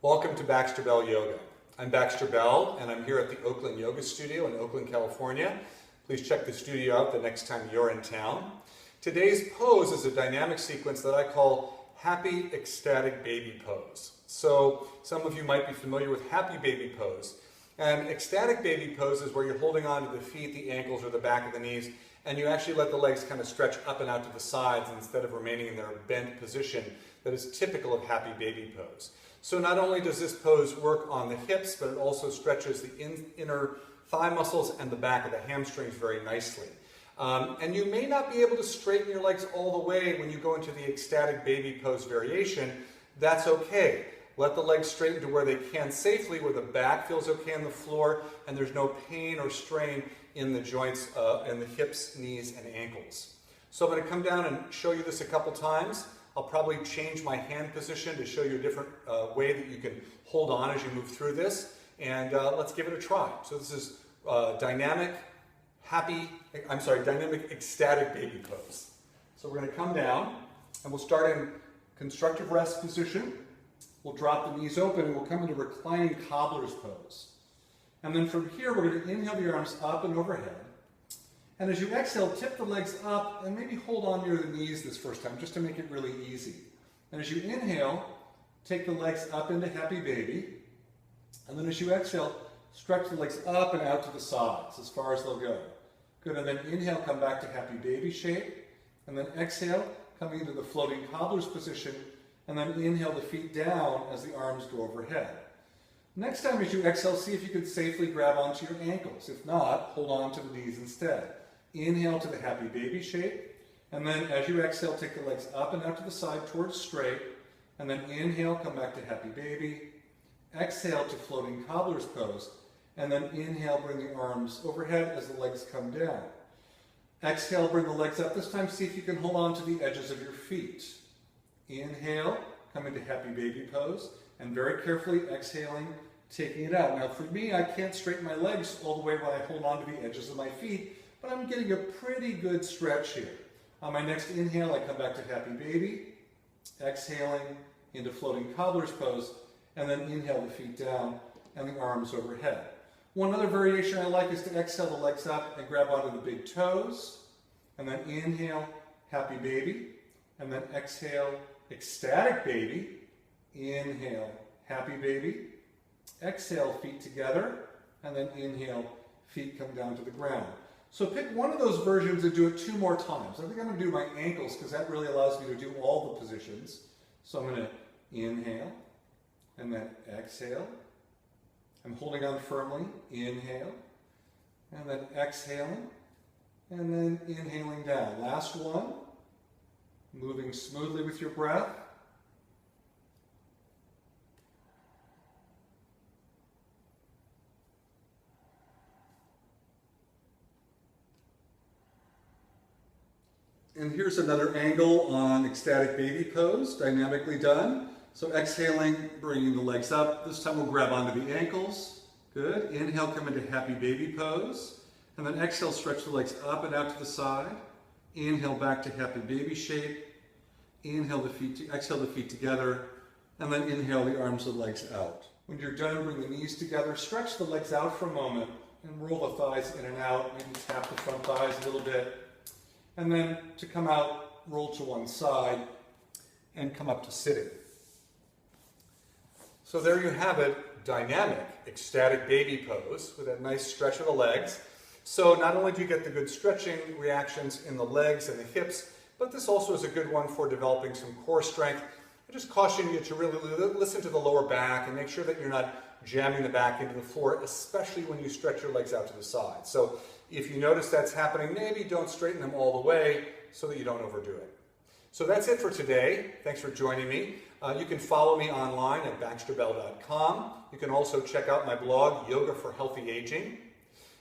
Welcome to Baxter Bell Yoga. I'm Baxter Bell, and I'm here at the Oakland Yoga Studio in Oakland, California. Please check the studio out the next time you're in town. Today's pose is a dynamic sequence that I call Happy Ecstatic Baby Pose. So some of you might be familiar with Happy Baby Pose. And Ecstatic Baby Pose is where you're holding on to the feet, the ankles, or the back of the knees, and you actually let the legs kind of stretch up and out to the sides instead of remaining in their bent position that is typical of Happy Baby Pose. So not only does this pose work on the hips, but it also stretches the inner thigh muscles and the back of the hamstrings very nicely. And you may not be able to straighten your legs all the way when you go into the Ecstatic Baby Pose variation. That's okay. Let the legs straighten to where they can safely, where the back feels okay on the floor, and there's no pain or strain in the joints and the hips, knees, and ankles. So I'm going to come down and show you this a couple times. I'll probably change my hand position to show you a different way that you can hold on as you move through this. And let's give it a try. So this is dynamic ecstatic baby pose. So we're going to come down and we'll start in constructive rest position. We'll drop the knees open and we'll come into reclining cobbler's pose. And then from here we're going to inhale the arms up and overhead. And as you exhale, tip the legs up and maybe hold on near the knees this first time just to make it really easy. And as you inhale, take the legs up into Happy Baby. And then as you exhale, stretch the legs up and out to the sides as far as they'll go. Good, and then inhale, come back to Happy Baby shape. And then exhale, coming into the floating cobbler's position. And then inhale the feet down as the arms go overhead. Next time as you exhale, see if you can safely grab onto your ankles. If not, hold on to the knees instead. Inhale to the Happy Baby shape, and then as you exhale, take the legs up and out to the side towards straight, and then inhale, come back to Happy Baby. Exhale to floating cobbler's pose, and then inhale, bring the arms overhead as the legs come down. Exhale, bring the legs up. This time, see if you can hold on to the edges of your feet. Inhale, come into Happy Baby pose, and very carefully exhaling, taking it out. Now for me, I can't straighten my legs all the way when I hold on to the edges of my feet, but I'm getting a pretty good stretch here. On my next inhale, I come back to Happy Baby, exhaling into floating cobbler's pose, and then inhale the feet down and the arms overhead. One other variation I like is to exhale the legs up and grab onto the big toes, and then inhale Happy Baby, and then exhale Ecstatic Baby, inhale Happy Baby, exhale feet together, and then inhale feet come down to the ground. So pick one of those versions and do it 2 more times. I think I'm going to do my ankles because that really allows me to do all the positions. So I'm going to inhale and then exhale. I'm holding on firmly. Inhale and then exhaling and then inhaling down. Last one. Moving smoothly with your breath. And here's another angle on Ecstatic Baby Pose, dynamically done. So exhaling, bringing the legs up. This time we'll grab onto the ankles. Good. Inhale, come into Happy Baby Pose. And then exhale, stretch the legs up and out to the side. Inhale back to Happy Baby shape. Inhale the feet, exhale the feet together. And then inhale the arms and legs out. When you're done, bring the knees together. Stretch the legs out for a moment and roll the thighs in and out. Maybe tap the front thighs a little bit. And then to come out, roll to one side and come up to sitting. So there you have it, dynamic ecstatic baby pose with that nice stretch of the legs. So not only do you get the good stretching reactions in the legs and the hips, but this also is a good one for developing some core strength. I just caution you to really listen to the lower back and make sure that you're not jamming the back into the floor, especially when you stretch your legs out to the side. So if you notice that's happening, maybe don't straighten them all the way so that you don't overdo it. So that's it for today. Thanks for joining me. You can follow me online at baxterbell.com. You can also check out my blog, Yoga for Healthy Aging.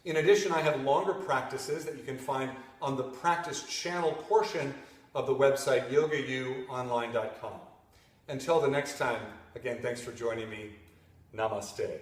In addition, I have longer practices that you can find on the practice channel portion of the website, yogauonline.com. Until the next time, again, thanks for joining me. Namaste.